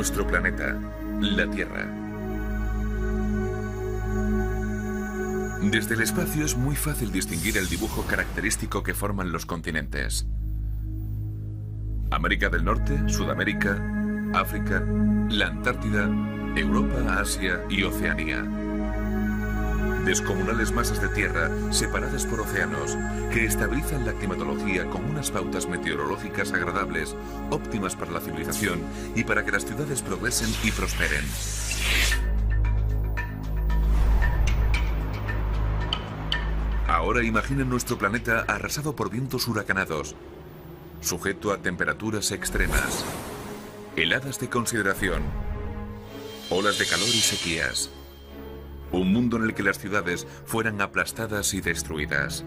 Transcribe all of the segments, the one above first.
Nuestro planeta, la Tierra. Desde el espacio es muy fácil distinguir el dibujo característico que forman los continentes. América del Norte, Sudamérica, África, la Antártida, Europa, Asia y Oceanía. Descomunales masas de tierra separadas por océanos que estabilizan la climatología con unas pautas meteorológicas agradables, óptimas para la civilización y para que las ciudades progresen y prosperen. Ahora imaginen nuestro planeta arrasado por vientos huracanados, sujeto a temperaturas extremas, heladas de consideración, olas de calor y sequías. Un mundo en el que las ciudades fueran aplastadas y destruidas,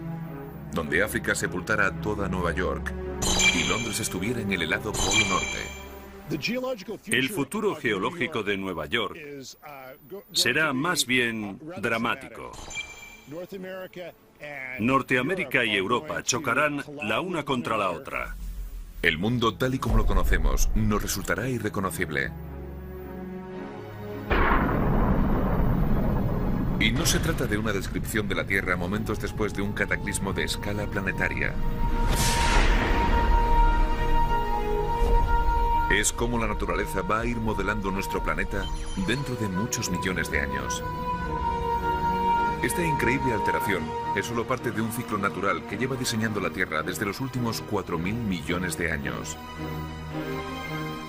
donde África sepultara toda Nueva York y Londres estuviera en el helado Polo Norte. El futuro geológico de Nueva York será más bien dramático. Norteamérica y Europa chocarán la una contra la otra. El mundo tal y como lo conocemos nos resultará irreconocible. Y no se trata de una descripción de la Tierra momentos después de un cataclismo de escala planetaria. Es como la naturaleza va a ir modelando nuestro planeta dentro de muchos millones de años. Esta increíble alteración es solo parte de un ciclo natural que lleva diseñando la Tierra desde los últimos 4.000 millones de años.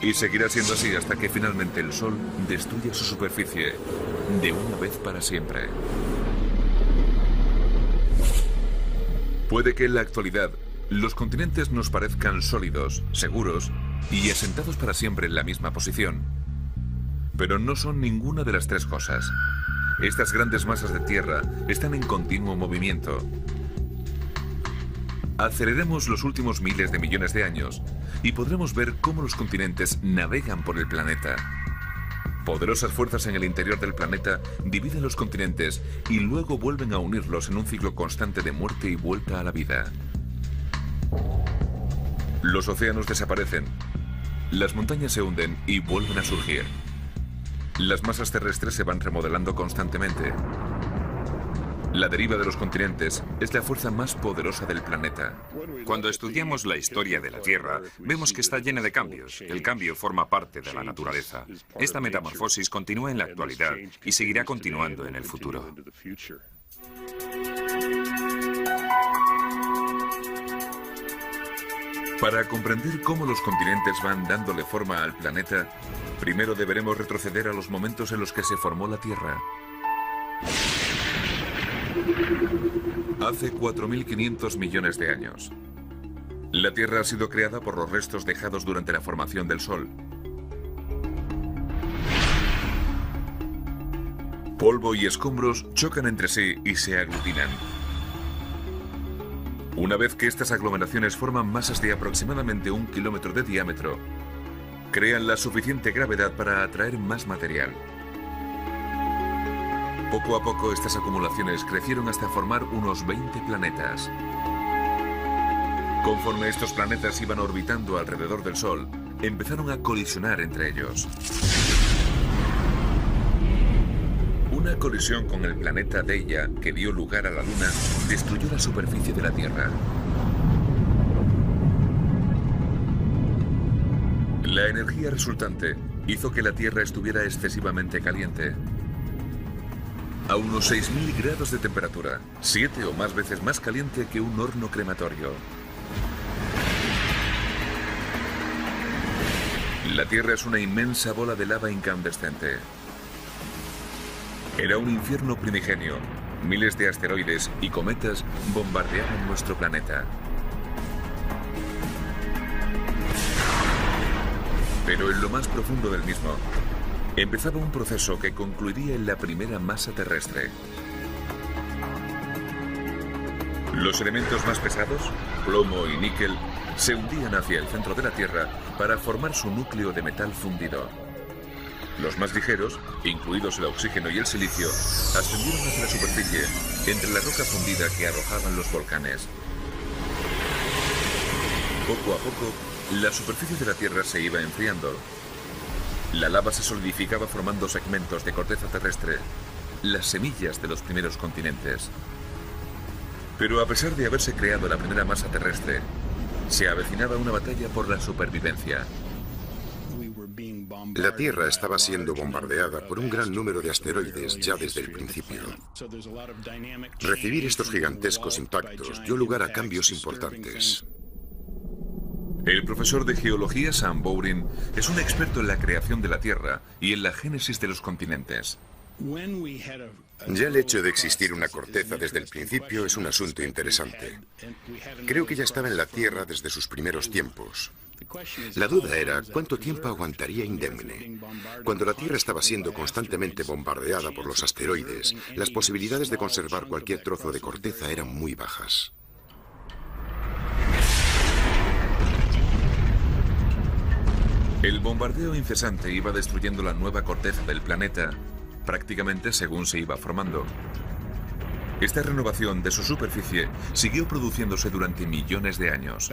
Y seguirá siendo así hasta que finalmente el Sol destruya su superficie de una vez para siempre. Puede que en la actualidad los continentes nos parezcan sólidos, seguros y asentados para siempre en la misma posición. Pero no son ninguna de las tres cosas. Estas grandes masas de tierra están en continuo movimiento. Aceleremos los últimos miles de millones de años y podremos ver cómo los continentes navegan por el planeta. Poderosas fuerzas en el interior del planeta dividen los continentes y luego vuelven a unirlos en un ciclo constante de muerte y vuelta a la vida. Los océanos desaparecen, las montañas se hunden y vuelven a surgir. Las masas terrestres se van remodelando constantemente. La deriva de los continentes es la fuerza más poderosa del planeta. Cuando estudiamos la historia de la Tierra, vemos que está llena de cambios. El cambio forma parte de la naturaleza. Esta metamorfosis continúa en la actualidad y seguirá continuando en el futuro. Para comprender cómo los continentes van dándole forma al planeta, primero deberemos retroceder a los momentos en los que se formó la Tierra. Hace 4.500 millones de años. La Tierra ha sido creada por los restos dejados durante la formación del Sol. Polvo y escombros chocan entre sí y se aglutinan. Una vez que estas aglomeraciones forman masas de aproximadamente 1 kilómetro de diámetro, crean la suficiente gravedad para atraer más material. Poco a poco estas acumulaciones crecieron hasta formar unos 20 planetas. Conforme estos planetas iban orbitando alrededor del Sol, empezaron a colisionar entre ellos. Una colisión con el planeta Deia, que dio lugar a la Luna, destruyó la superficie de la Tierra. La energía resultante hizo que la Tierra estuviera excesivamente caliente. A unos 6.000 grados de temperatura, 7 o más veces más caliente que un horno crematorio. La Tierra es una inmensa bola de lava incandescente. Era un infierno primigenio. Miles de asteroides y cometas bombardeaban nuestro planeta. Pero en lo más profundo del mismo, empezaba un proceso que concluiría en la primera masa terrestre. Los elementos más pesados, plomo y níquel, se hundían hacia el centro de la Tierra para formar su núcleo de metal fundido. Los más ligeros, incluidos el oxígeno y el silicio, ascendieron hacia la superficie, entre la roca fundida que arrojaban los volcanes. Poco a poco, la superficie de la Tierra se iba enfriando. La lava se solidificaba formando segmentos de corteza terrestre, las semillas de los primeros continentes. Pero a pesar de haberse creado la primera masa terrestre, se avecinaba una batalla por la supervivencia. La Tierra estaba siendo bombardeada por un gran número de asteroides ya desde el principio. Recibir estos gigantescos impactos dio lugar a cambios importantes. El profesor de geología Sam Bowring es un experto en la creación de la Tierra y en la génesis de los continentes. Ya el hecho de existir una corteza desde el principio es un asunto interesante. Creo que ya estaba en la Tierra desde sus primeros tiempos. La duda era cuánto tiempo aguantaría indemne. Cuando la Tierra estaba siendo constantemente bombardeada por los asteroides, las posibilidades de conservar cualquier trozo de corteza eran muy bajas. El bombardeo incesante iba destruyendo la nueva corteza del planeta, prácticamente según se iba formando. Esta renovación de su superficie siguió produciéndose durante millones de años.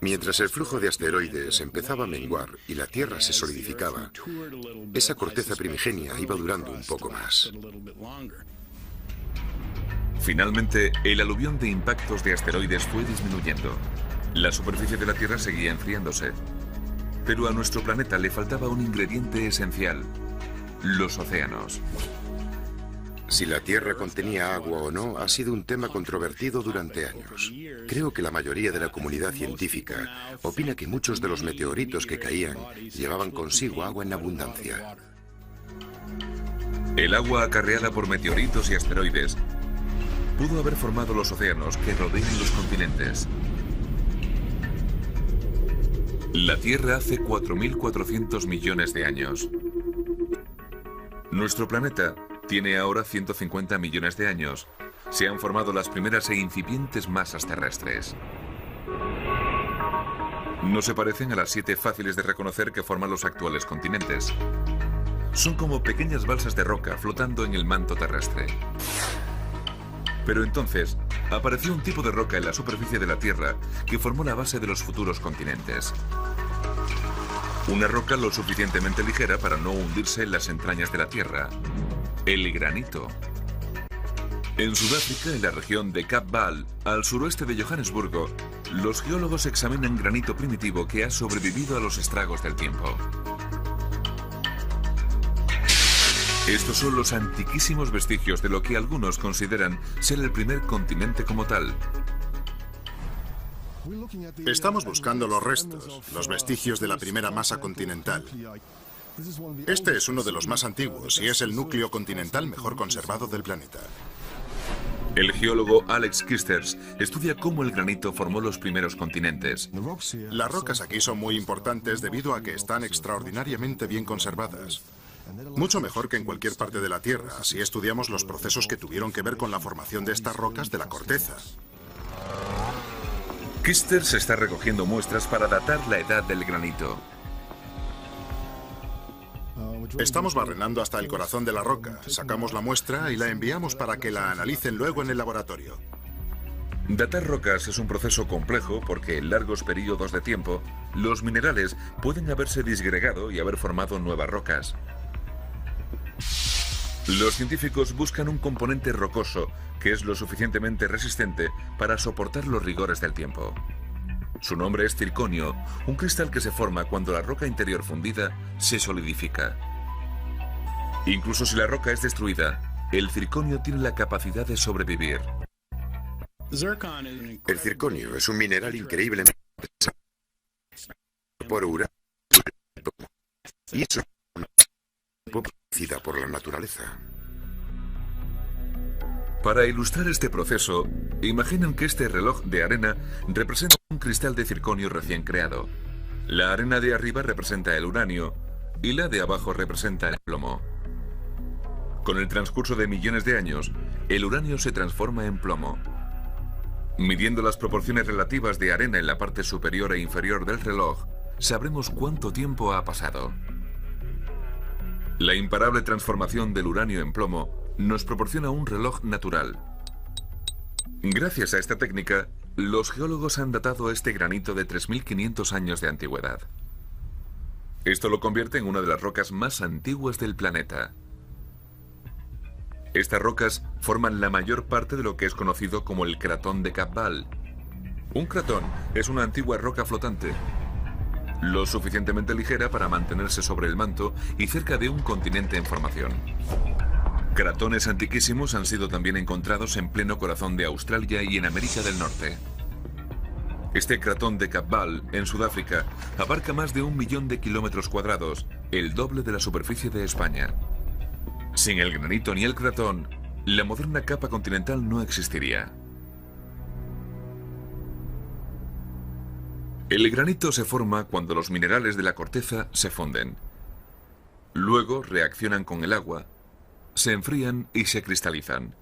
Mientras el flujo de asteroides empezaba a menguar y la Tierra se solidificaba, esa corteza primigenia iba durando un poco más. Finalmente, el aluvión de impactos de asteroides fue disminuyendo. La superficie de la Tierra seguía enfriándose. Pero a nuestro planeta le faltaba un ingrediente esencial: los océanos. Si la Tierra contenía agua o no ha sido un tema controvertido durante años. Creo que la mayoría de la comunidad científica opina que muchos de los meteoritos que caían llevaban consigo agua en abundancia. El agua acarreada por meteoritos y asteroides pudo haber formado los océanos que rodean los continentes. La Tierra hace 4.400 millones de años. Nuestro planeta tiene ahora 150 millones de años. Se han formado las primeras e incipientes masas terrestres. No se parecen a las 7 fáciles de reconocer que forman los actuales continentes. Son como pequeñas balsas de roca flotando en el manto terrestre. Pero entonces apareció un tipo de roca en la superficie de la Tierra que formó la base de los futuros continentes. Una roca lo suficientemente ligera para no hundirse en las entrañas de la Tierra: el granito. En Sudáfrica, en la región de Cap Baal, al suroeste de Johannesburgo, los geólogos examinan granito primitivo que ha sobrevivido a los estragos del tiempo. Estos son los antiquísimos vestigios de lo que algunos consideran ser el primer continente como tal. Estamos buscando los restos, los vestigios de la primera masa continental. Este es uno de los más antiguos y es el núcleo continental mejor conservado del planeta. El geólogo Alex Kisters estudia cómo el granito formó los primeros continentes. Las rocas aquí son muy importantes debido a que están extraordinariamente bien conservadas. Mucho mejor que en cualquier parte de la Tierra, si estudiamos los procesos que tuvieron que ver con la formación de estas rocas de la corteza. Kisters está recogiendo muestras para datar la edad del granito. Estamos barrenando hasta el corazón de la roca, sacamos la muestra y la enviamos para que la analicen luego en el laboratorio. Datar rocas es un proceso complejo porque en largos periodos de tiempo los minerales pueden haberse disgregado y haber formado nuevas rocas. Los científicos buscan un componente rocoso que es lo suficientemente resistente para soportar los rigores del tiempo. Su nombre es circonio, un cristal que se forma cuando la roca interior fundida se solidifica. Incluso si la roca es destruida, el circonio tiene la capacidad de sobrevivir. El circonio es un mineral increíblemente por uranio y es producida por la naturaleza. Para ilustrar este proceso, imaginen que este reloj de arena representa un cristal de circonio recién creado. La arena de arriba representa el uranio y la de abajo representa el plomo. Con el transcurso de millones de años, el uranio se transforma en plomo. Midiendo las proporciones relativas de arena en la parte superior e inferior del reloj, sabremos cuánto tiempo ha pasado. La imparable transformación del uranio en plomo nos proporciona un reloj natural. Gracias a esta técnica, los geólogos han datado este granito de 3.500 años de antigüedad. Esto lo convierte en una de las rocas más antiguas del planeta. Estas rocas forman la mayor parte de lo que es conocido como el cratón de Cabval. Un cratón es una antigua roca flotante, lo suficientemente ligera para mantenerse sobre el manto y cerca de un continente en formación. Cratones antiquísimos han sido también encontrados en pleno corazón de Australia y en América del Norte. Este cratón de Cabval, en Sudáfrica, abarca más de 1 millón de kilómetros cuadrados, el doble de la superficie de España. Sin el granito ni el cratón, la moderna capa continental no existiría. El granito se forma cuando los minerales de la corteza se funden. Luego reaccionan con el agua, se enfrían y se cristalizan.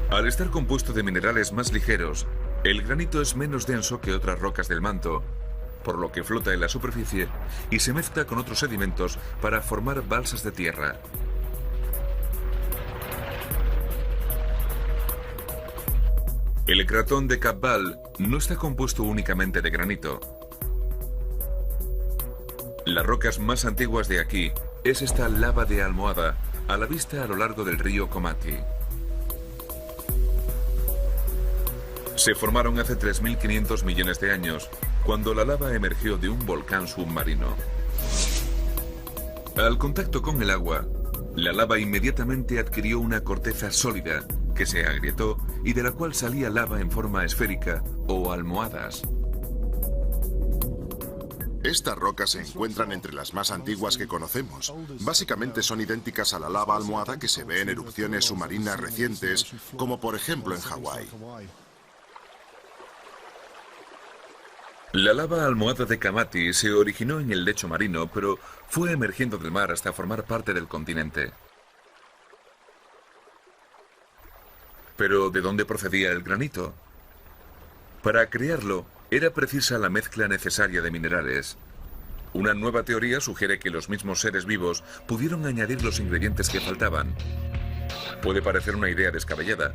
Al estar compuesto de minerales más ligeros, el granito es menos denso que otras rocas del manto, por lo que flota en la superficie y se mezcla con otros sedimentos para formar balsas de tierra. El cratón de Cabval no está compuesto únicamente de granito. Las rocas más antiguas de aquí es esta lava de almohada, a la vista a lo largo del río Komati. Se formaron hace 3.500 millones de años, cuando la lava emergió de un volcán submarino. Al contacto con el agua, la lava inmediatamente adquirió una corteza sólida que se agrietó y de la cual salía lava en forma esférica o almohadas. Estas rocas se encuentran entre las más antiguas que conocemos. Básicamente son idénticas a la lava almohada que se ve en erupciones submarinas recientes, como por ejemplo en Hawái. La lava almohada de Komati se originó en el lecho marino, pero fue emergiendo del mar hasta formar parte del continente. ¿Pero de dónde procedía el granito? Para crearlo, era precisa la mezcla necesaria de minerales. Una nueva teoría sugiere que los mismos seres vivos pudieron añadir los ingredientes que faltaban. Puede parecer una idea descabellada,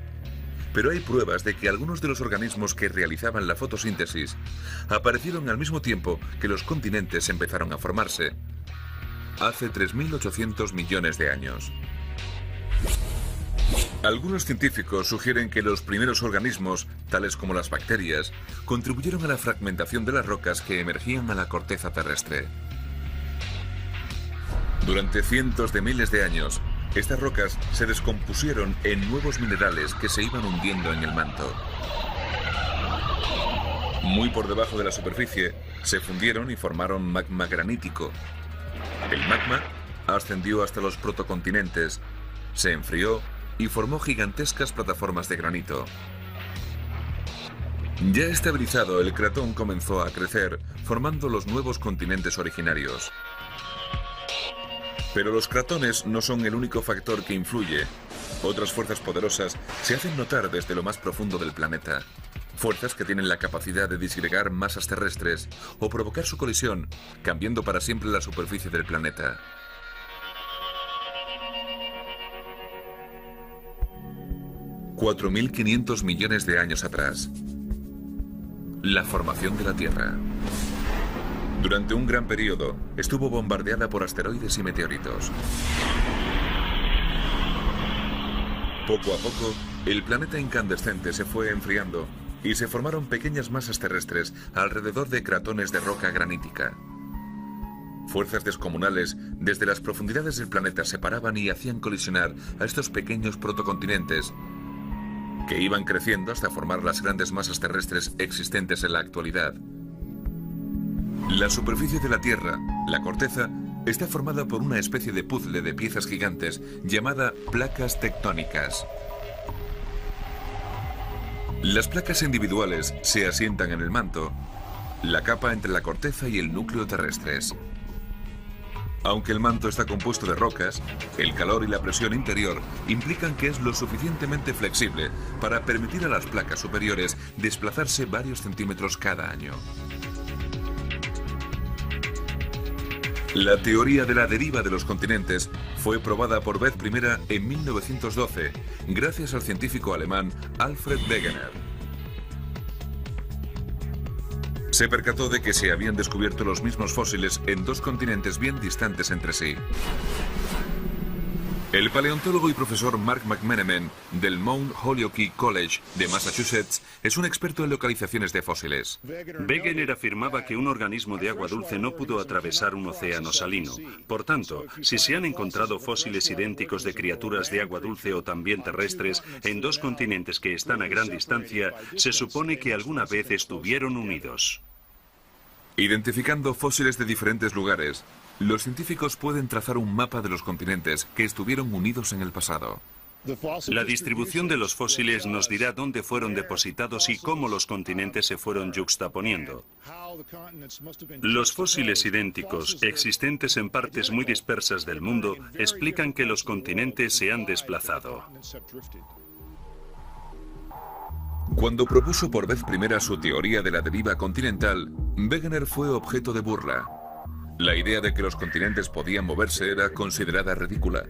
pero hay pruebas de que algunos de los organismos que realizaban la fotosíntesis aparecieron al mismo tiempo que los continentes empezaron a formarse, hace 3.800 millones de años. Algunos científicos sugieren que los primeros organismos, tales como las bacterias, contribuyeron a la fragmentación de las rocas que emergían a la corteza terrestre. Durante cientos de miles de años, estas rocas se descompusieron en nuevos minerales que se iban hundiendo en el manto. Muy por debajo de la superficie, se fundieron y formaron magma granítico. El magma ascendió hasta los protocontinentes, se enfrió y formó gigantescas plataformas de granito. Ya estabilizado, el cratón comenzó a crecer, formando los nuevos continentes originarios. Pero los cratones no son el único factor que influye. Otras fuerzas poderosas se hacen notar desde lo más profundo del planeta. Fuerzas que tienen la capacidad de disgregar masas terrestres o provocar su colisión, cambiando para siempre la superficie del planeta. $4.500 millones de años atrás. La formación de la Tierra. Durante un gran periodo, estuvo bombardeada por asteroides y meteoritos. Poco a poco, el planeta incandescente se fue enfriando y se formaron pequeñas masas terrestres alrededor de cratones de roca granítica. Fuerzas descomunales desde las profundidades del planeta separaban y hacían colisionar a estos pequeños protocontinentes, que iban creciendo hasta formar las grandes masas terrestres existentes en la actualidad. La superficie de la Tierra, la corteza, está formada por una especie de puzzle de piezas gigantes llamada placas tectónicas. Las placas individuales se asientan en el manto, la capa entre la corteza y el núcleo terrestres. Aunque el manto está compuesto de rocas, el calor y la presión interior implican que es lo suficientemente flexible para permitir a las placas superiores desplazarse varios centímetros cada año. La teoría de la deriva de los continentes fue probada por vez primera en 1912, gracias al científico alemán Alfred Wegener. Se percató de que se habían descubierto los mismos fósiles en dos continentes bien distantes entre sí. El paleontólogo y profesor Mark McMenamin del Mount Holyoke College de Massachusetts es un experto en localizaciones de fósiles. Wegener afirmaba que un organismo de agua dulce no pudo atravesar un océano salino. Por tanto, si se han encontrado fósiles idénticos de criaturas de agua dulce o también terrestres en dos continentes que están a gran distancia, se supone que alguna vez estuvieron unidos. Identificando fósiles de diferentes lugares, los científicos pueden trazar un mapa de los continentes que estuvieron unidos en el pasado. La distribución de los fósiles nos dirá dónde fueron depositados y cómo los continentes se fueron yuxtaponiendo. Los fósiles idénticos, existentes en partes muy dispersas del mundo, explican que los continentes se han desplazado. Cuando propuso por vez primera su teoría de la deriva continental, Wegener fue objeto de burla. La idea de que los continentes podían moverse era considerada ridícula.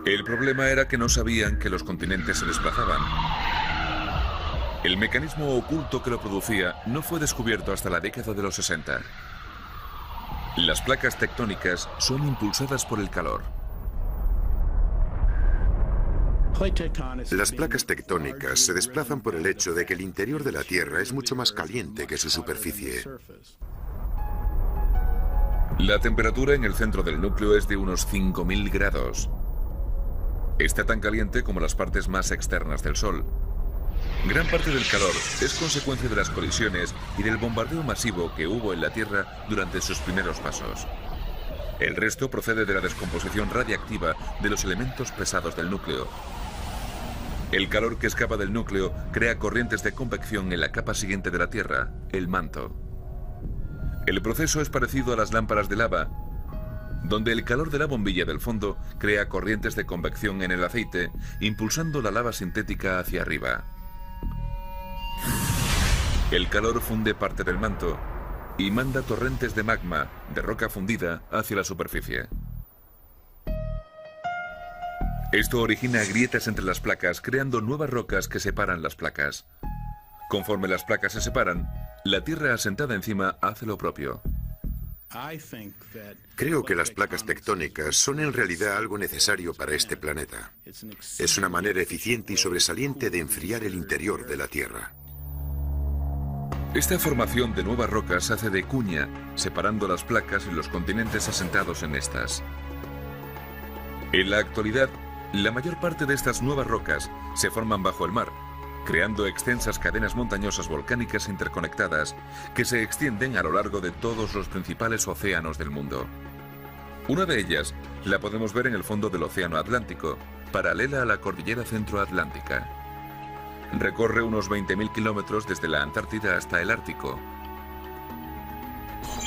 El problema era que no sabían que los continentes se desplazaban. El mecanismo oculto que lo producía no fue descubierto hasta la década de los 60. Las placas tectónicas son impulsadas por el calor. Las placas tectónicas se desplazan por el hecho de que el interior de la Tierra es mucho más caliente que su superficie. La temperatura en el centro del núcleo es de unos 5000 grados. Está tan caliente como las partes más externas del Sol. Gran parte del calor es consecuencia de las colisiones y del bombardeo masivo que hubo en la Tierra durante sus primeros pasos. El resto procede de la descomposición radiactiva de los elementos pesados del núcleo. El calor que escapa del núcleo crea corrientes de convección en la capa siguiente de la Tierra, el manto. El proceso es parecido a las lámparas de lava, donde el calor de la bombilla del fondo crea corrientes de convección en el aceite, impulsando la lava sintética hacia arriba. El calor funde parte del manto y manda torrentes de magma, de roca fundida, hacia la superficie. Esto origina grietas entre las placas, creando nuevas rocas que separan las placas. Conforme las placas se separan, la Tierra asentada encima hace lo propio. Creo que las placas tectónicas son en realidad algo necesario para este planeta. Es una manera eficiente y sobresaliente de enfriar el interior de la Tierra. Esta formación de nuevas rocas hace de cuña, separando las placas y los continentes asentados en estas. En la actualidad, la mayor parte de estas nuevas rocas se forman bajo el mar, creando extensas cadenas montañosas volcánicas interconectadas que se extienden a lo largo de todos los principales océanos del mundo. Una de ellas la podemos ver en el fondo del Océano Atlántico, paralela a la cordillera centroatlántica. Recorre unos 20.000 kilómetros desde la Antártida hasta el Ártico.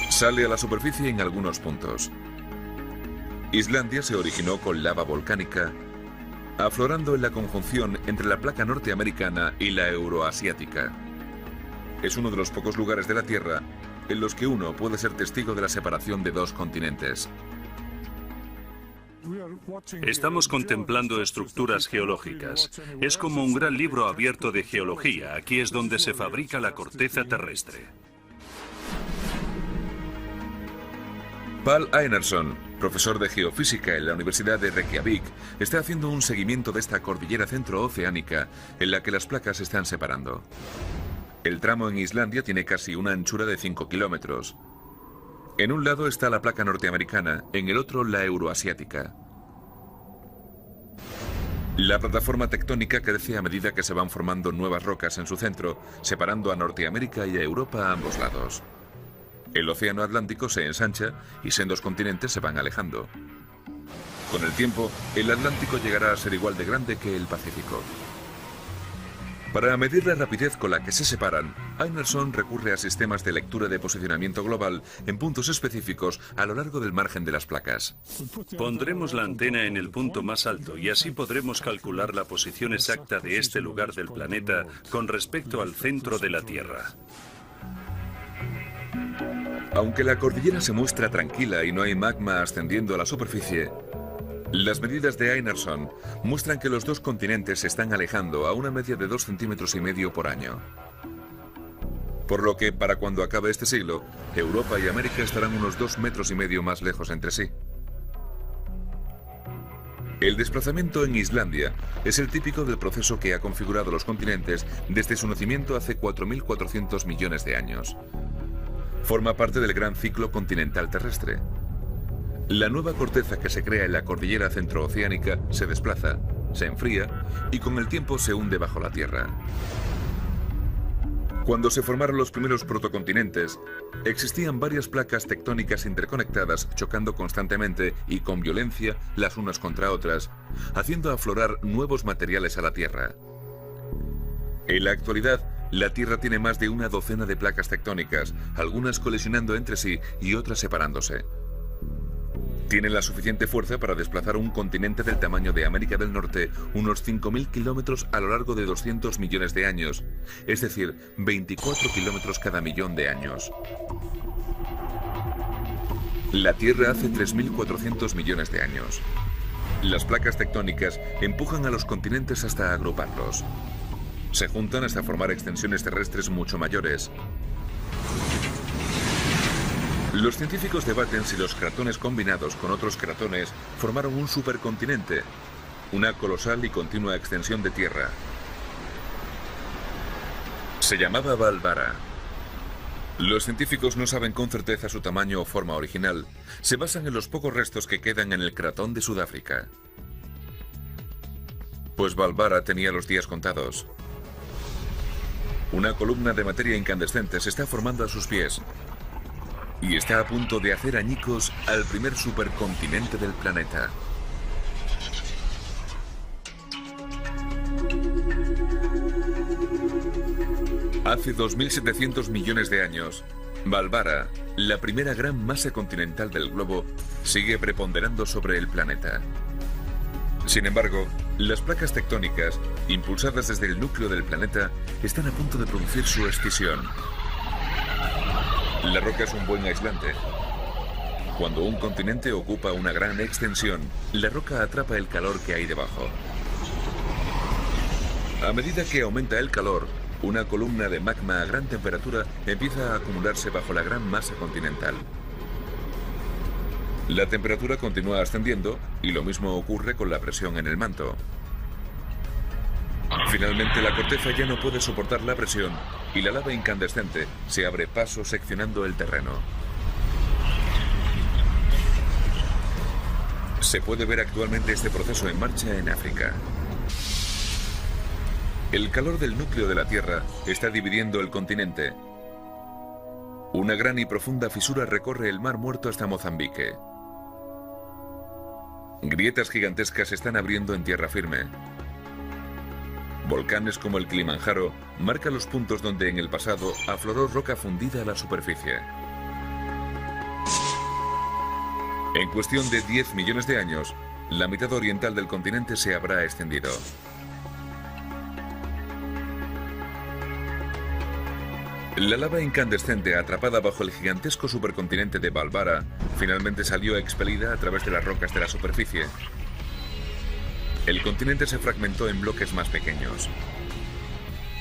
Sale a la superficie en algunos puntos. Islandia se originó con lava volcánica, aflorando en la conjunción entre la placa norteamericana y la euroasiática. Es uno de los pocos lugares de la Tierra en los que uno puede ser testigo de la separación de dos continentes. Estamos contemplando estructuras geológicas. Es como un gran libro abierto de geología. Aquí es donde se fabrica la corteza terrestre. Pál Einarsson, profesor de geofísica en la Universidad de Reykjavik, está haciendo un seguimiento de esta cordillera centrooceánica en la que las placas se están separando. El tramo en Islandia tiene casi una anchura de 5 kilómetros. En un lado está la placa norteamericana, en el otro la euroasiática. La plataforma tectónica crece a medida que se van formando nuevas rocas en su centro, separando a Norteamérica y a Europa a ambos lados. El océano Atlántico se ensancha y sendos continentes se van alejando. Con el tiempo, el Atlántico llegará a ser igual de grande que el Pacífico. Para medir la rapidez con la que se separan, Einarsson recurre a sistemas de lectura de posicionamiento global en puntos específicos a lo largo del margen de las placas. Pondremos la antena en el punto más alto y así podremos calcular la posición exacta de este lugar del planeta con respecto al centro de la Tierra. Aunque la cordillera se muestra tranquila y no hay magma ascendiendo a la superficie, las medidas de Einarsson muestran que los dos continentes se están alejando a una media de 2,5 centímetros por año. Por lo que, para cuando acabe este siglo, Europa y América estarán unos 2,5 metros más lejos entre sí. El desplazamiento en Islandia es el típico del proceso que ha configurado los continentes desde su nacimiento hace 4.400 millones de años. Forma parte del gran ciclo continental terrestre. La nueva corteza que se crea en la cordillera centrooceánica se desplaza, se enfría y con el tiempo se hunde bajo la tierra. Cuando se formaron los primeros protocontinentes, existían varias placas tectónicas interconectadas chocando constantemente y con violencia las unas contra otras, haciendo aflorar nuevos materiales a la Tierra. En la actualidad, la Tierra tiene más de una docena de placas tectónicas, algunas colisionando entre sí y otras separándose. Tienen la suficiente fuerza para desplazar un continente del tamaño de América del Norte unos 5.000 kilómetros a lo largo de 200 millones de años, es decir, 24 kilómetros cada millón de años. La Tierra hace 3.400 millones de años. Las placas tectónicas empujan a los continentes hasta agruparlos. Se juntan hasta formar extensiones terrestres mucho mayores. Los científicos debaten si los cratones combinados con otros cratones formaron un supercontinente, una colosal y continua extensión de tierra. Se llamaba Valvara. Los científicos no saben con certeza su tamaño o forma original. Se basan en los pocos restos que quedan en el cratón de Sudáfrica. Pues Valvara tenía los días contados. Una columna de materia incandescente se está formando a sus pies y está a punto de hacer añicos al primer supercontinente del planeta. Hace 2.700 millones de años, Valvara, la primera gran masa continental del globo, sigue preponderando sobre el planeta. Sin embargo, las placas tectónicas, impulsadas desde el núcleo del planeta, están a punto de producir su escisión. La roca es un buen aislante. Cuando un continente ocupa una gran extensión, la roca atrapa el calor que hay debajo. A medida que aumenta el calor, una columna de magma a gran temperatura empieza a acumularse bajo la gran masa continental. La temperatura continúa ascendiendo y lo mismo ocurre con la presión en el manto. Finalmente, la corteza ya no puede soportar la presión y la lava incandescente se abre paso seccionando el terreno. Se puede ver actualmente este proceso en marcha en África. El calor del núcleo de la Tierra está dividiendo el continente. Una gran y profunda fisura recorre el Mar Muerto hasta Mozambique. Grietas gigantescas se están abriendo en tierra firme. Volcanes como el Kilimanjaro marcan los puntos donde en el pasado afloró roca fundida a la superficie. En cuestión de 10 millones de años, la mitad oriental del continente se habrá extendido. La lava incandescente atrapada bajo el gigantesco supercontinente de Valvara finalmente salió expelida a través de las rocas de la superficie. El continente se fragmentó en bloques más pequeños.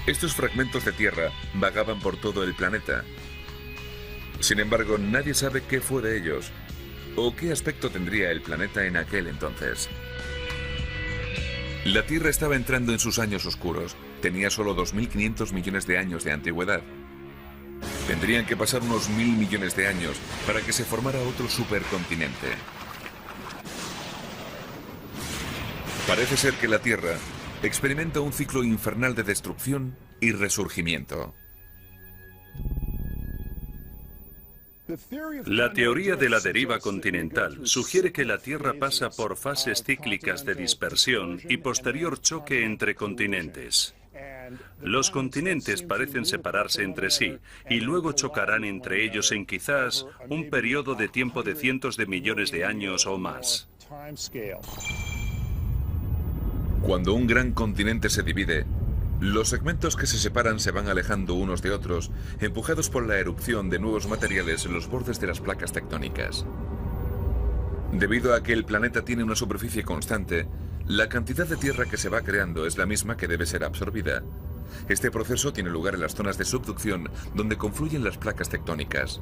Estos fragmentos de tierra vagaban por todo el planeta. Sin embargo, nadie sabe qué fue de ellos o qué aspecto tendría el planeta en aquel entonces. La Tierra estaba entrando en sus años oscuros. Tenía solo 2.500 millones de años de antigüedad. Tendrían que pasar unos 1.000 millones de años para que se formara otro supercontinente. Parece ser que la Tierra experimenta un ciclo infernal de destrucción y resurgimiento. La teoría de la deriva continental sugiere que la Tierra pasa por fases cíclicas de dispersión y posterior choque entre continentes. Los continentes parecen separarse entre sí y luego chocarán entre ellos en quizás un periodo de tiempo de cientos de millones de años o más. Cuando un gran continente se divide, los segmentos que se separan se van alejando unos de otros, empujados por la erupción de nuevos materiales en los bordes de las placas tectónicas. Debido a que el planeta tiene una superficie constante, la cantidad de tierra que se va creando es la misma que debe ser absorbida. Este proceso tiene lugar en las zonas de subducción, donde confluyen las placas tectónicas.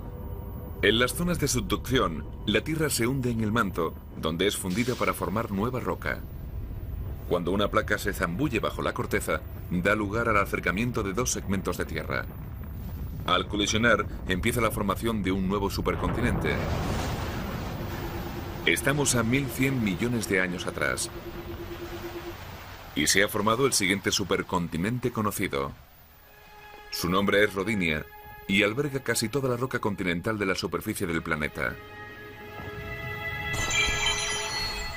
En las zonas de subducción, la Tierra se hunde en el manto, donde es fundida para formar nueva roca. Cuando una placa se zambulle bajo la corteza, da lugar al acercamiento de dos segmentos de Tierra. Al colisionar, empieza la formación de un nuevo supercontinente. Estamos a 1100 millones de años atrás. Y se ha formado el siguiente supercontinente conocido. Su nombre es Rodinia y alberga casi toda la roca continental de la superficie del planeta.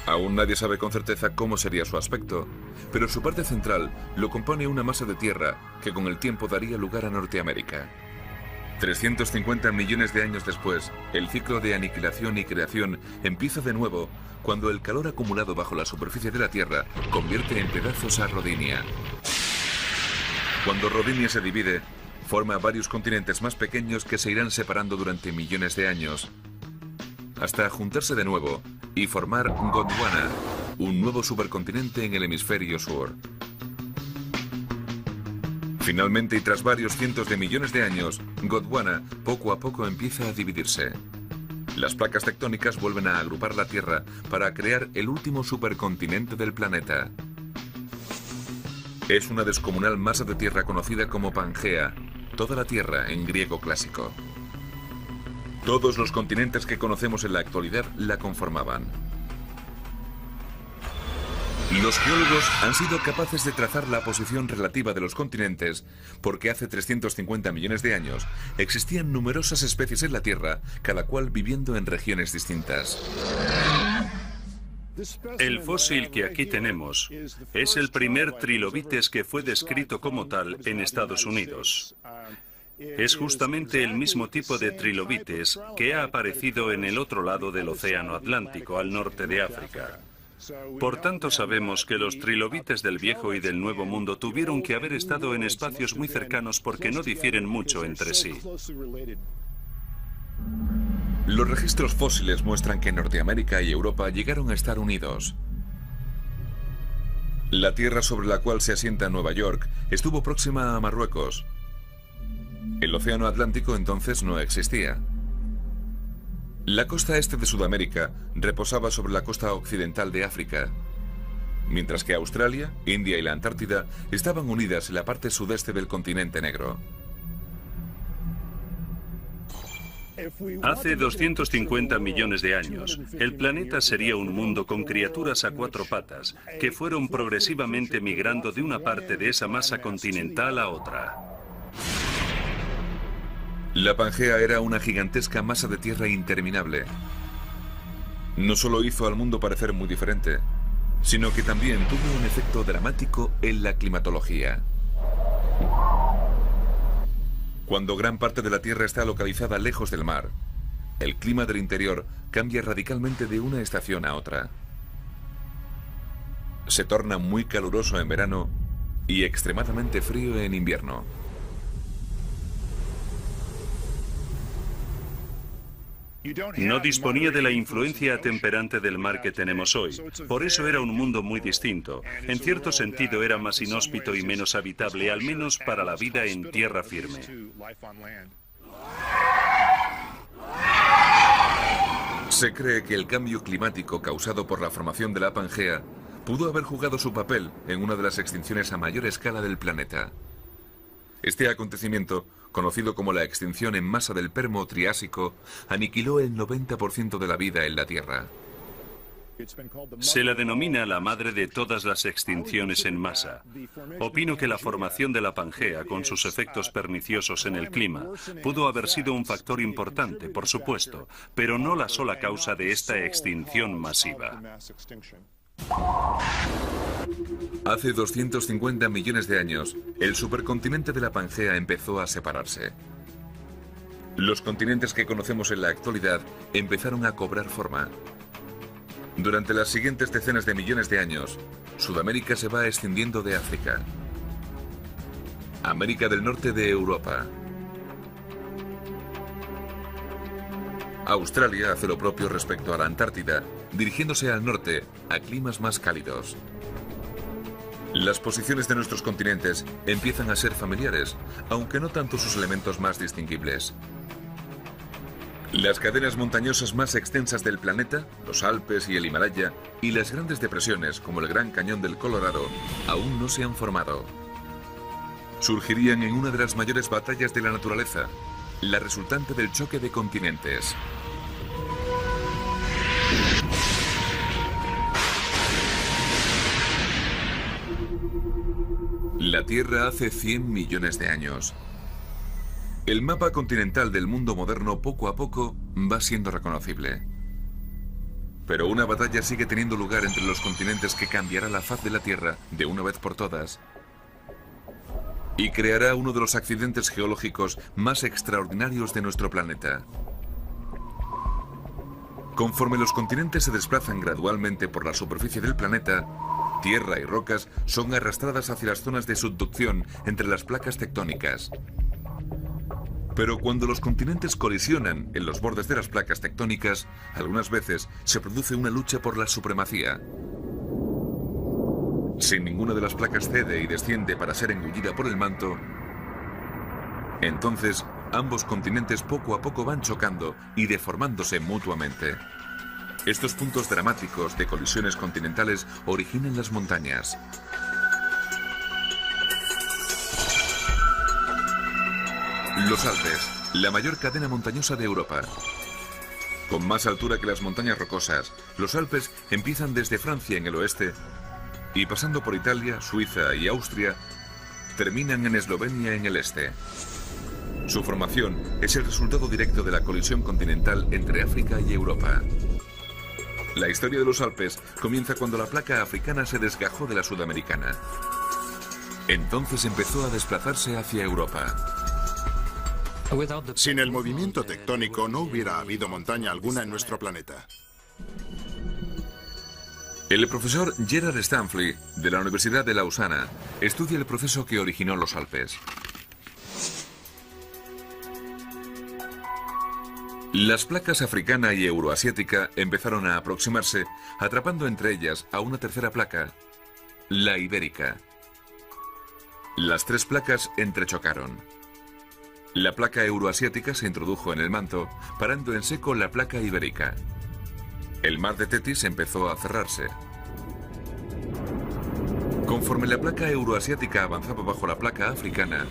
Aún nadie sabe con certeza cómo sería su aspecto, pero su parte central lo compone una masa de tierra que con el tiempo daría lugar a Norteamérica. 350 millones de años después, el ciclo de aniquilación y creación empieza de nuevo cuando el calor acumulado bajo la superficie de la Tierra convierte en pedazos a Rodinia. Cuando Rodinia se divide, forma varios continentes más pequeños que se irán separando durante millones de años, hasta juntarse de nuevo y formar Gondwana, un nuevo supercontinente en el hemisferio sur. Finalmente, y tras varios cientos de millones de años, Gondwana poco a poco empieza a dividirse. Las placas tectónicas vuelven a agrupar la Tierra para crear el último supercontinente del planeta. Es una descomunal masa de tierra conocida como Pangea, toda la Tierra en griego clásico. Todos los continentes que conocemos en la actualidad la conformaban. Los geólogos han sido capaces de trazar la posición relativa de los continentes porque hace 350 millones de años existían numerosas especies en la Tierra, cada cual viviendo en regiones distintas. El fósil que aquí tenemos es el primer trilobites que fue descrito como tal en Estados Unidos. Es justamente el mismo tipo de trilobites que ha aparecido en el otro lado del Océano Atlántico, al norte de África. Por tanto, sabemos que los trilobites del Viejo y del Nuevo Mundo tuvieron que haber estado en espacios muy cercanos porque no difieren mucho entre sí. Los registros fósiles muestran que Norteamérica y Europa llegaron a estar unidos. La tierra sobre la cual se asienta Nueva York estuvo próxima a Marruecos. El Océano Atlántico entonces no existía. La costa este de Sudamérica reposaba sobre la costa occidental de África, mientras que Australia, India y la Antártida estaban unidas en la parte sudeste del continente negro. Hace 250 millones de años, el planeta sería un mundo con criaturas a cuatro patas, que fueron progresivamente migrando de una parte de esa masa continental a otra. La Pangea era una gigantesca masa de tierra interminable. No solo hizo al mundo parecer muy diferente, sino que también tuvo un efecto dramático en la climatología. Cuando gran parte de la Tierra está localizada lejos del mar, el clima del interior cambia radicalmente de una estación a otra. Se torna muy caluroso en verano y extremadamente frío en invierno. No disponía de la influencia atemperante del mar que tenemos hoy. Por eso era un mundo muy distinto. En cierto sentido era más inhóspito y menos habitable, al menos para la vida en tierra firme. Se cree que el cambio climático causado por la formación de la Pangea pudo haber jugado su papel en una de las extinciones a mayor escala del planeta. Este acontecimiento, conocido como la extinción en masa del Permo-Triásico, aniquiló el 90% de la vida en la Tierra. Se la denomina la madre de todas las extinciones en masa. Opino que la formación de la Pangea, con sus efectos perniciosos en el clima, pudo haber sido un factor importante, por supuesto, pero no la sola causa de esta extinción masiva. Hace 250 millones de años, el supercontinente de la Pangea empezó a separarse. Los continentes que conocemos en la actualidad empezaron a cobrar forma. Durante las siguientes decenas de millones de años, Sudamérica se va escindiendo de África, América del Norte de Europa. Australia hace lo propio respecto a la Antártida, dirigiéndose al norte, a climas más cálidos. Las posiciones de nuestros continentes empiezan a ser familiares, aunque no tanto sus elementos más distinguibles. Las cadenas montañosas más extensas del planeta, los Alpes y el Himalaya, y las grandes depresiones como el Gran Cañón del Colorado, aún no se han formado. Surgirían en una de las mayores batallas de la naturaleza, la resultante del choque de continentes. La Tierra hace 100 millones de años. El mapa continental del mundo moderno poco a poco va siendo reconocible. Pero una batalla sigue teniendo lugar entre los continentes que cambiará la faz de la Tierra de una vez por todas y creará uno de los accidentes geológicos más extraordinarios de nuestro planeta. Conforme los continentes se desplazan gradualmente por la superficie del planeta, tierra y rocas son arrastradas hacia las zonas de subducción entre las placas tectónicas. Pero cuando los continentes colisionan en los bordes de las placas tectónicas, algunas veces se produce una lucha por la supremacía. Si ninguna de las placas cede y desciende para ser engullida por el manto, entonces ambos continentes poco a poco van chocando y deformándose mutuamente. Estos puntos dramáticos de colisiones continentales originan las montañas. Los Alpes, la mayor cadena montañosa de Europa. Con más altura que las montañas rocosas, los Alpes empiezan desde Francia en el oeste y pasando por Italia, Suiza y Austria, terminan en Eslovenia en el este. Su formación es el resultado directo de la colisión continental entre África y Europa. La historia de los Alpes comienza cuando la placa africana se desgajó de la sudamericana. Entonces empezó a desplazarse hacia Europa. Sin el movimiento tectónico no hubiera habido montaña alguna en nuestro planeta. El profesor Gerard Stanley, de la Universidad de Lausana, estudia el proceso que originó los Alpes. Las placas africana y euroasiática empezaron a aproximarse, atrapando entre ellas a una tercera placa, la ibérica. Las tres placas entrechocaron. La placa euroasiática se introdujo en el manto, parando en seco la placa ibérica. El mar de Tetis empezó a cerrarse. Conforme la placa euroasiática avanzaba bajo la placa africana,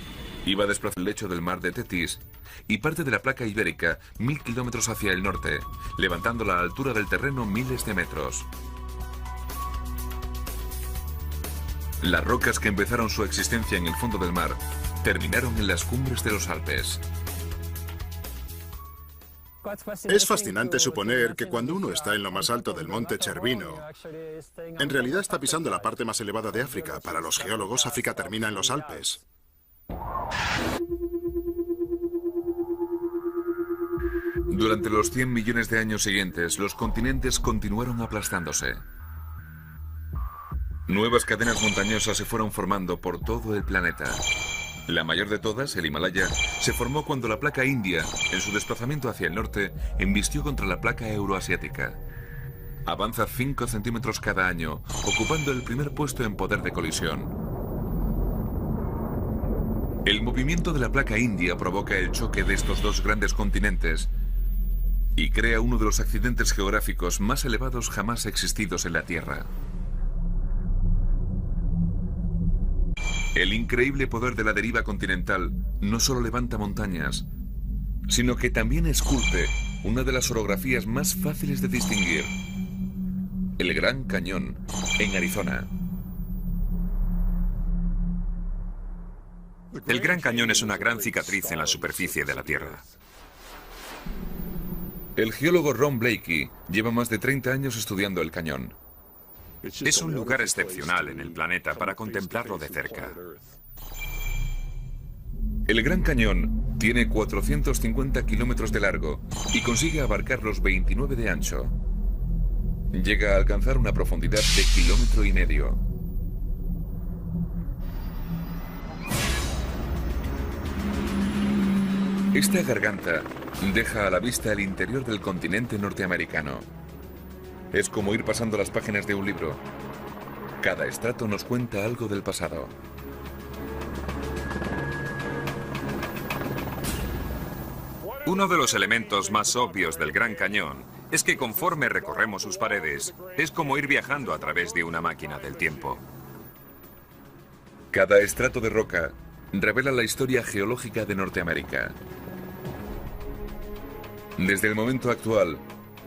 iba a desplazar el lecho del mar de Tetis y parte de la placa ibérica 1000 kilómetros hacia el norte, levantando la altura del terreno miles de metros. Las rocas que empezaron su existencia en el fondo del mar terminaron en las cumbres de los Alpes. Es fascinante suponer que cuando uno está en lo más alto del monte Cervino, en realidad está pisando la parte más elevada de África. Para los geólogos, África termina en los Alpes. Durante los 100 millones de años siguientes, los continentes continuaron aplastándose. Nuevas cadenas montañosas se fueron formando por todo el planeta. La mayor de todas, el Himalaya, se formó cuando la placa india, en su desplazamiento hacia el norte, embistió contra la placa euroasiática. Avanza 5 centímetros cada año, ocupando el primer puesto en poder de colisión. El movimiento de la placa india provoca el choque de estos dos grandes continentes y crea uno de los accidentes geográficos más elevados jamás existidos en la Tierra. El increíble poder de la deriva continental no solo levanta montañas, sino que también esculpe una de las orografías más fáciles de distinguir: el Gran Cañón, en Arizona. El Gran Cañón es una gran cicatriz en la superficie de la Tierra. El geólogo Ron Blakey lleva más de 30 años estudiando el cañón. Es un lugar excepcional en el planeta para contemplarlo de cerca. El Gran Cañón tiene 450 kilómetros de largo y consigue abarcar los 29 de ancho. Llega a alcanzar una profundidad de 1,5 kilómetros. Esta garganta deja a la vista el interior del continente norteamericano. Es como ir pasando las páginas de un libro. Cada estrato nos cuenta algo del pasado. Uno de los elementos más obvios del Gran Cañón es que conforme recorremos sus paredes, es como ir viajando a través de una máquina del tiempo. Cada estrato de roca revela la historia geológica de Norteamérica. Desde el momento actual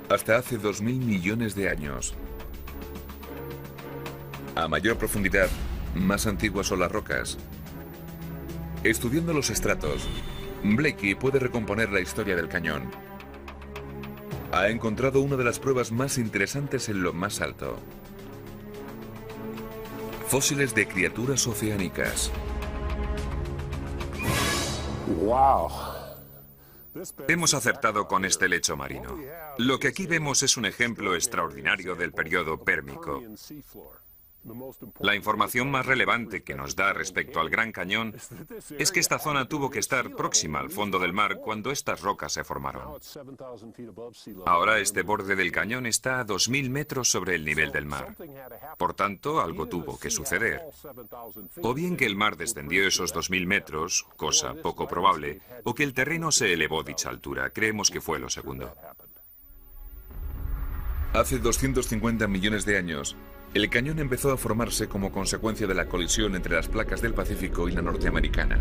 hasta hace 2000 millones de años. A mayor profundidad, más antiguas son las rocas. Estudiando los estratos, Blakey puede recomponer la historia del cañón. Ha encontrado una de las pruebas más interesantes en lo más alto. Fósiles de criaturas oceánicas. ¡Wow! Hemos acertado con este lecho marino. Lo que aquí vemos es un ejemplo extraordinario del periodo pérmico. La información más relevante que nos da respecto al Gran Cañón es que esta zona tuvo que estar próxima al fondo del mar cuando estas rocas se formaron. Ahora este borde del cañón está a 2000 metros sobre el nivel del mar. Por tanto, algo tuvo que suceder. O bien que el mar descendió esos 2000 metros, cosa poco probable, o que el terreno se elevó dicha altura. Creemos que fue lo segundo. Hace 250 millones de años, el cañón empezó a formarse como consecuencia de la colisión entre las placas del Pacífico y la norteamericana.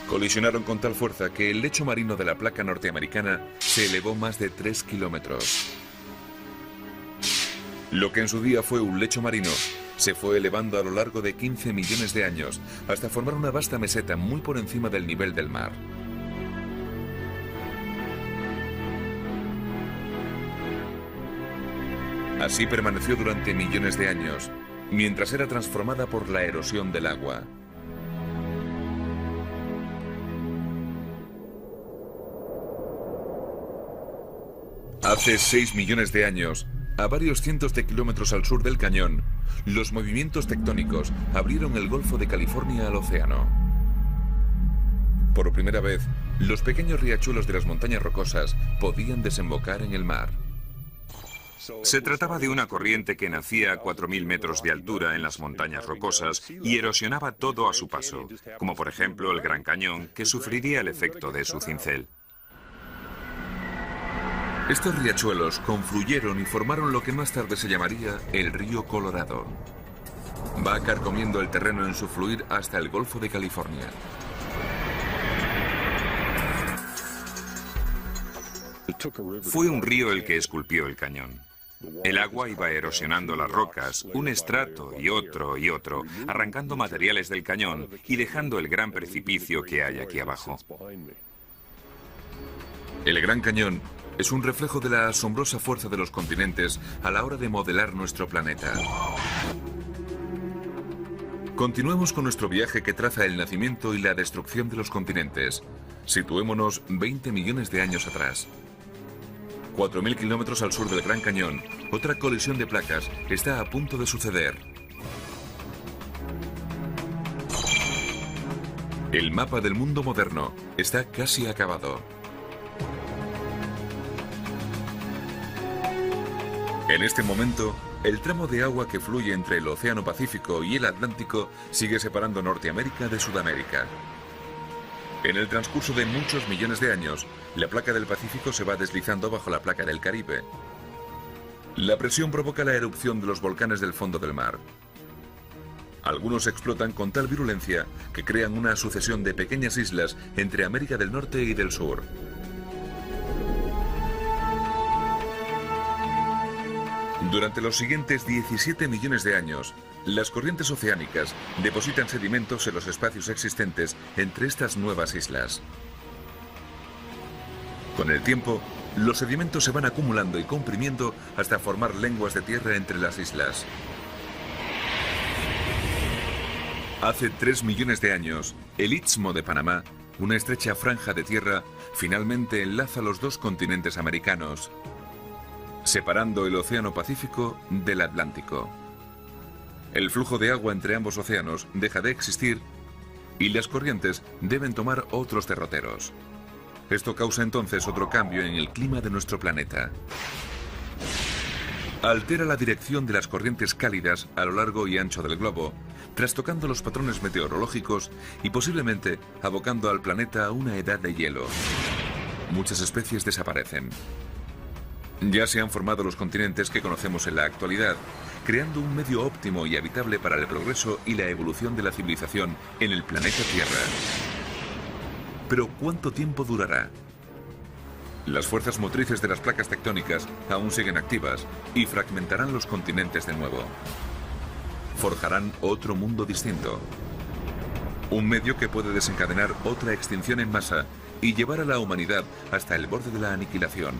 Colisionaron con tal fuerza que el lecho marino de la placa norteamericana se elevó más de 3 kilómetros. Lo que en su día fue un lecho marino se fue elevando a lo largo de 15 millones de años hasta formar una vasta meseta muy por encima del nivel del mar. Así permaneció durante millones de años, mientras era transformada por la erosión del agua. Hace 6 millones de años, a varios cientos de kilómetros al sur del cañón, los movimientos tectónicos abrieron el Golfo de California al océano. Por primera vez, los pequeños riachuelos de las montañas rocosas podían desembocar en el mar. Se trataba de una corriente que nacía a 4000 metros de altura en las montañas rocosas y erosionaba todo a su paso, como por ejemplo el Gran Cañón, que sufriría el efecto de su cincel. Estos riachuelos confluyeron y formaron lo que más tarde se llamaría el río Colorado. Va carcomiendo el terreno en su fluir hasta el Golfo de California. Fue un río el que esculpió el cañón. El agua iba erosionando las rocas, un estrato y otro, arrancando materiales del cañón y dejando el gran precipicio que hay aquí abajo. El Gran Cañón es un reflejo de la asombrosa fuerza de los continentes a la hora de modelar nuestro planeta. Continuemos con nuestro viaje que traza el nacimiento y la destrucción de los continentes. Situémonos 20 millones de años atrás. 4000 kilómetros al sur del Gran Cañón, otra colisión de placas está a punto de suceder. El mapa del mundo moderno está casi acabado. En este momento, el tramo de agua que fluye entre el Océano Pacífico y el Atlántico sigue separando Norteamérica de Sudamérica. En el transcurso de muchos millones de años, la placa del Pacífico se va deslizando bajo la placa del Caribe. La presión provoca la erupción de los volcanes del fondo del mar. Algunos explotan con tal virulencia que crean una sucesión de pequeñas islas entre América del Norte y del Sur. Durante los siguientes 17 millones de años, las corrientes oceánicas depositan sedimentos en los espacios existentes entre estas nuevas islas. Con el tiempo, los sedimentos se van acumulando y comprimiendo hasta formar lenguas de tierra entre las islas. Hace 3 millones de años, el Istmo de Panamá, una estrecha franja de tierra, finalmente enlaza los dos continentes americanos, separando el Océano Pacífico del Atlántico. El flujo de agua entre ambos océanos deja de existir y las corrientes deben tomar otros derroteros. Esto causa entonces otro cambio en el clima de nuestro planeta. Altera la dirección de las corrientes cálidas a lo largo y ancho del globo, trastocando los patrones meteorológicos y posiblemente abocando al planeta a una edad de hielo. Muchas especies desaparecen. Ya se han formado los continentes que conocemos en la actualidad, creando un medio óptimo y habitable para el progreso y la evolución de la civilización en el planeta Tierra. Pero ¿cuánto tiempo durará? Las fuerzas motrices de las placas tectónicas aún siguen activas y fragmentarán los continentes de nuevo. Forjarán otro mundo distinto. Un medio que puede desencadenar otra extinción en masa y llevar a la humanidad hasta el borde de la aniquilación.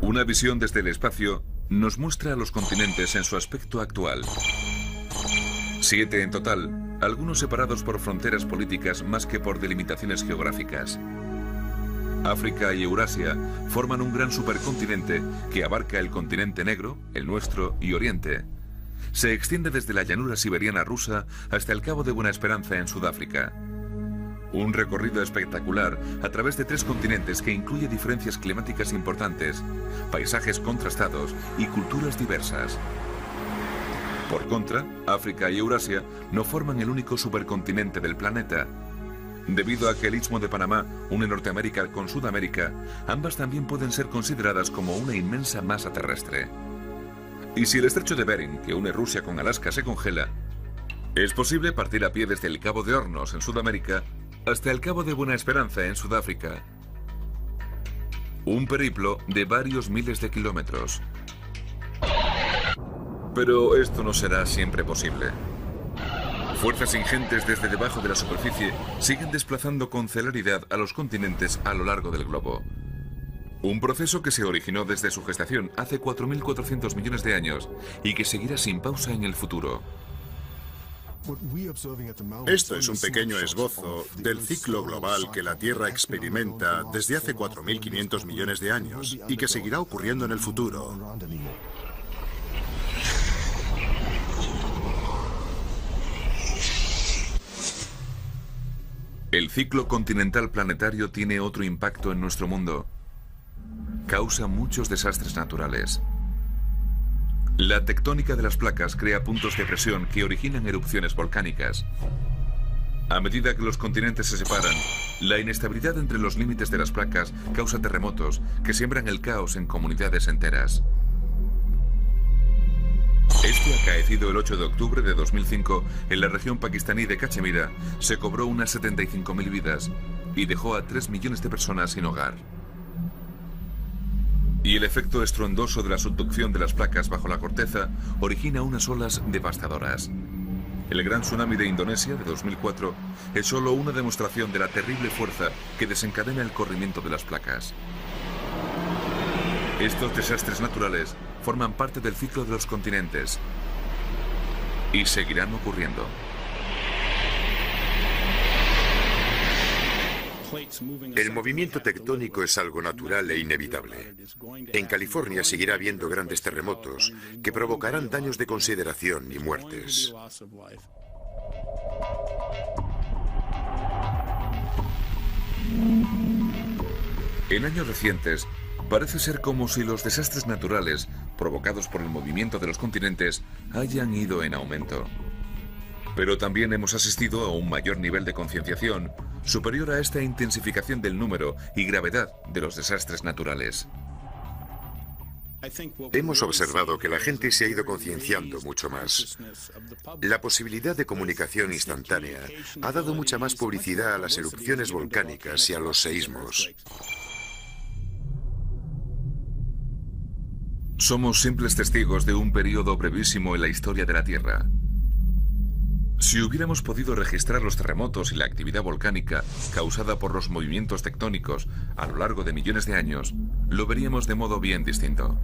Una visión desde el espacio nos muestra a los continentes en su aspecto actual. 7 en total, algunos separados por fronteras políticas más que por delimitaciones geográficas. África y Eurasia forman un gran supercontinente que abarca el continente negro, el nuestro y Oriente. Se extiende desde la llanura siberiana rusa hasta el Cabo de Buena Esperanza en Sudáfrica. Un recorrido espectacular a través de 3 continentes que incluye diferencias climáticas importantes, paisajes contrastados y culturas diversas. Por contra, África y Eurasia no forman el único supercontinente del planeta. Debido a que el Istmo de Panamá une Norteamérica con Sudamérica, ambas también pueden ser consideradas como una inmensa masa terrestre. Y si el estrecho de Bering, que une Rusia con Alaska, se congela, es posible partir a pie desde el Cabo de Hornos en Sudamérica hasta el Cabo de Buena Esperanza en Sudáfrica. Un periplo de varios miles de kilómetros. Pero esto no será siempre posible. Fuerzas ingentes desde debajo de la superficie siguen desplazando con celeridad a los continentes a lo largo del globo. Un proceso que se originó desde su gestación hace 4.400 millones de años y que seguirá sin pausa en el futuro. Esto es un pequeño esbozo del ciclo global que la Tierra experimenta desde hace 4.500 millones de años y que seguirá ocurriendo en el futuro. El ciclo continental planetario tiene otro impacto en nuestro mundo. Causa muchos desastres naturales. La tectónica de las placas crea puntos de presión que originan erupciones volcánicas. A medida que los continentes se separan, la inestabilidad entre los límites de las placas causa terremotos que siembran el caos en comunidades enteras. Este acaecido el 8 de octubre de 2005 en la región pakistaní de Cachemira se cobró unas 75.000 vidas y dejó a 3 millones de personas sin hogar. Y el efecto estruendoso de la subducción de las placas bajo la corteza origina unas olas devastadoras. El gran tsunami de Indonesia de 2004 es solo una demostración de la terrible fuerza que desencadena el corrimiento de las placas. Estos desastres naturales forman parte del ciclo de los continentes y seguirán ocurriendo. El movimiento tectónico es algo natural e inevitable. En California seguirá habiendo grandes terremotos que provocarán daños de consideración y muertes. En años recientes, parece ser como si los desastres naturales provocados por el movimiento de los continentes hayan ido en aumento. Pero también hemos asistido a un mayor nivel de concienciación, superior a esta intensificación del número y gravedad de los desastres naturales. Hemos observado que la gente se ha ido concienciando mucho más. La posibilidad de comunicación instantánea ha dado mucha más publicidad a las erupciones volcánicas y a los seísmos. Somos simples testigos de un periodo brevísimo en la historia de la Tierra. Si hubiéramos podido registrar los terremotos y la actividad volcánica causada por los movimientos tectónicos a lo largo de millones de años, lo veríamos de modo bien distinto.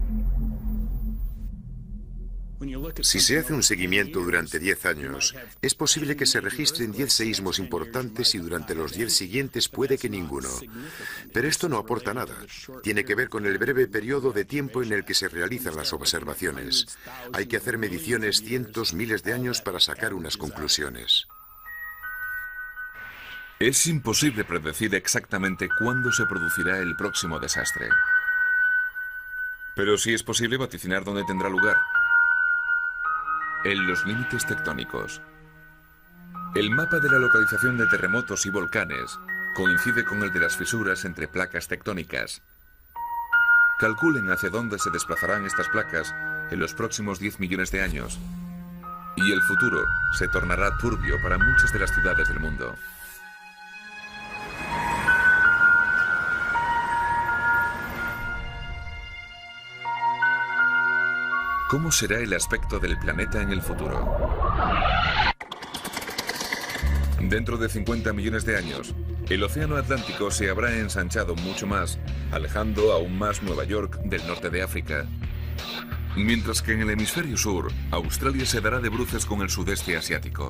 Si se hace un seguimiento durante 10 años, es posible que se registren 10 seísmos importantes y durante los 10 siguientes puede que ninguno. Pero esto no aporta nada. Tiene que ver con el breve periodo de tiempo en el que se realizan las observaciones. Hay que hacer mediciones cientos, miles de años para sacar unas conclusiones. Es imposible predecir exactamente cuándo se producirá el próximo desastre. Pero sí es posible vaticinar dónde tendrá lugar. En los límites tectónicos. El mapa de la localización de terremotos y volcanes coincide con el de las fisuras entre placas tectónicas. Calculen hacia dónde se desplazarán estas placas en los próximos 10 millones de años. Y el futuro se tornará turbio para muchas de las ciudades del mundo. ¿Cómo será el aspecto del planeta en el futuro? Dentro de 50 millones de años, el océano Atlántico se habrá ensanchado mucho más, alejando aún más Nueva York del norte de África. Mientras que en el hemisferio sur, Australia se dará de bruces con el sudeste asiático.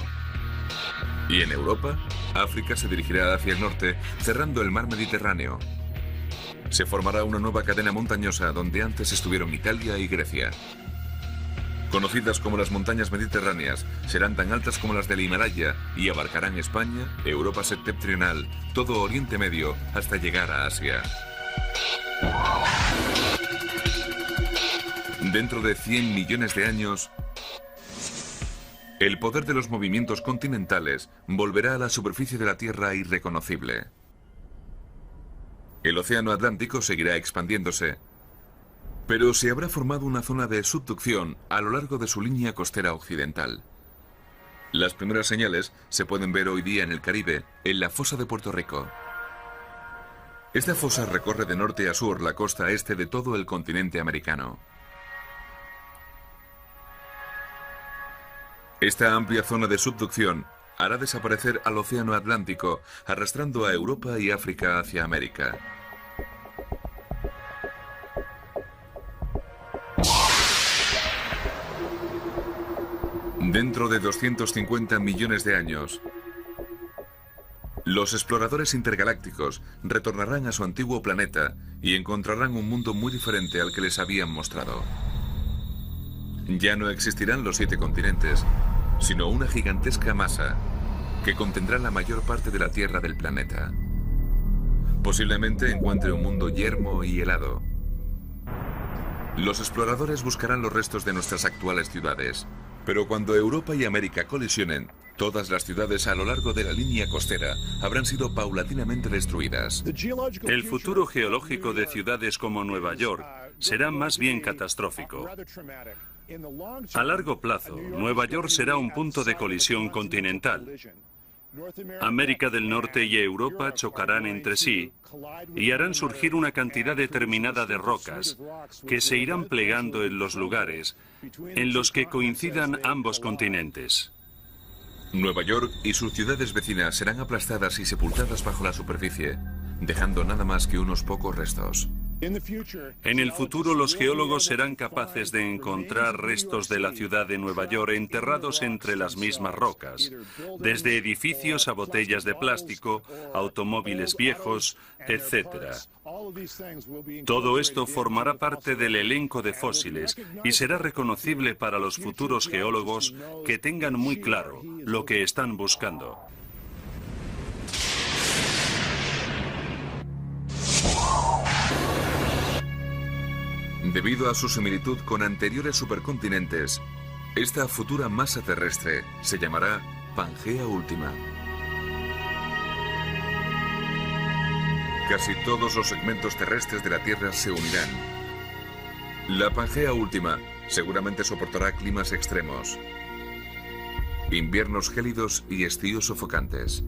Y en Europa, África se dirigirá hacia el norte, cerrando el mar Mediterráneo. Se formará una nueva cadena montañosa donde antes estuvieron Italia y Grecia. Conocidas como las montañas mediterráneas, serán tan altas como las del Himalaya y abarcarán España, Europa septentrional, todo Oriente Medio, hasta llegar a Asia. Dentro de 100 millones de años, el poder de los movimientos continentales volverá a la superficie de la Tierra irreconocible. El océano Atlántico seguirá expandiéndose, pero se habrá formado una zona de subducción a lo largo de su línea costera occidental. Las primeras señales se pueden ver hoy día en el Caribe, en la fosa de Puerto Rico. Esta fosa recorre de norte a sur la costa este de todo el continente americano. Esta amplia zona de subducción hará desaparecer al océano Atlántico, arrastrando a Europa y África hacia América. Dentro de 250 millones de años, los exploradores intergalácticos retornarán a su antiguo planeta y encontrarán un mundo muy diferente al que les habían mostrado. Ya no existirán los 7 continentes, sino una gigantesca masa que contendrá la mayor parte de la tierra del planeta. Posiblemente encuentre un mundo yermo y helado. Los exploradores buscarán los restos de nuestras actuales ciudades, pero cuando Europa y América colisionen, todas las ciudades a lo largo de la línea costera habrán sido paulatinamente destruidas. El futuro geológico de ciudades como Nueva York será más bien catastrófico. A largo plazo, Nueva York será un punto de colisión continental. América del Norte y Europa chocarán entre sí y harán surgir una cantidad determinada de rocas que se irán plegando en los lugares en los que coincidan ambos continentes. Nueva York y sus ciudades vecinas serán aplastadas y sepultadas bajo la superficie, dejando nada más que unos pocos restos. En el futuro, los geólogos serán capaces de encontrar restos de la ciudad de Nueva York enterrados entre las mismas rocas, desde edificios a botellas de plástico, automóviles viejos, etc. Todo esto formará parte del elenco de fósiles y será reconocible para los futuros geólogos que tengan muy claro lo que están buscando. Debido a su similitud con anteriores supercontinentes, esta futura masa terrestre se llamará Pangea Última. Casi todos los segmentos terrestres de la Tierra se unirán. La Pangea Última seguramente soportará climas extremos, inviernos gélidos y estíos sofocantes.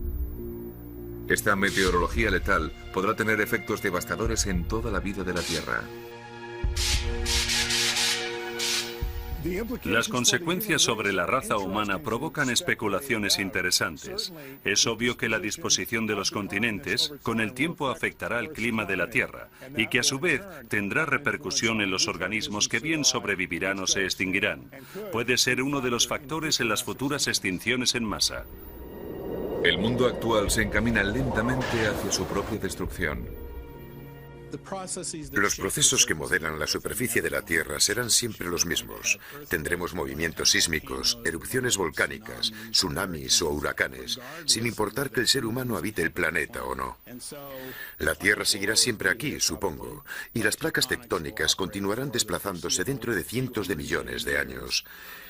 Esta meteorología letal podrá tener efectos devastadores en toda la vida de la Tierra. Las consecuencias sobre la raza humana provocan especulaciones interesantes. Es obvio que la disposición de los continentes con el tiempo afectará el clima de la Tierra y que a su vez tendrá repercusión en los organismos que bien sobrevivirán o se extinguirán. Puede ser uno de los factores en las futuras extinciones en masa. El mundo actual se encamina lentamente hacia su propia destrucción. Los procesos que modelan la superficie de la Tierra serán siempre los mismos. Tendremos movimientos sísmicos, erupciones volcánicas, tsunamis o huracanes, sin importar que el ser humano habite el planeta o no. La Tierra seguirá siempre aquí, supongo, y las placas tectónicas continuarán desplazándose dentro de cientos de millones de años.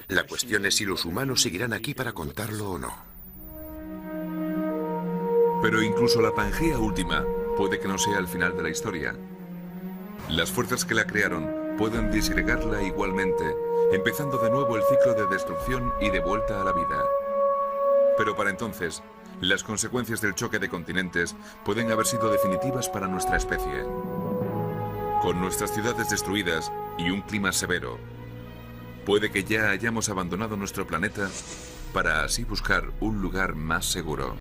La cuestión es si los humanos seguirán aquí para contarlo o no. Pero incluso la Pangea última puede que no sea el final de la historia. Las fuerzas que la crearon pueden disgregarla igualmente, empezando de nuevo el ciclo de destrucción y de vuelta a la vida. Pero para entonces, las consecuencias del choque de continentes pueden haber sido definitivas para nuestra especie. Con nuestras ciudades destruidas y un clima severo, puede que ya hayamos abandonado nuestro planeta para así buscar un lugar más seguro.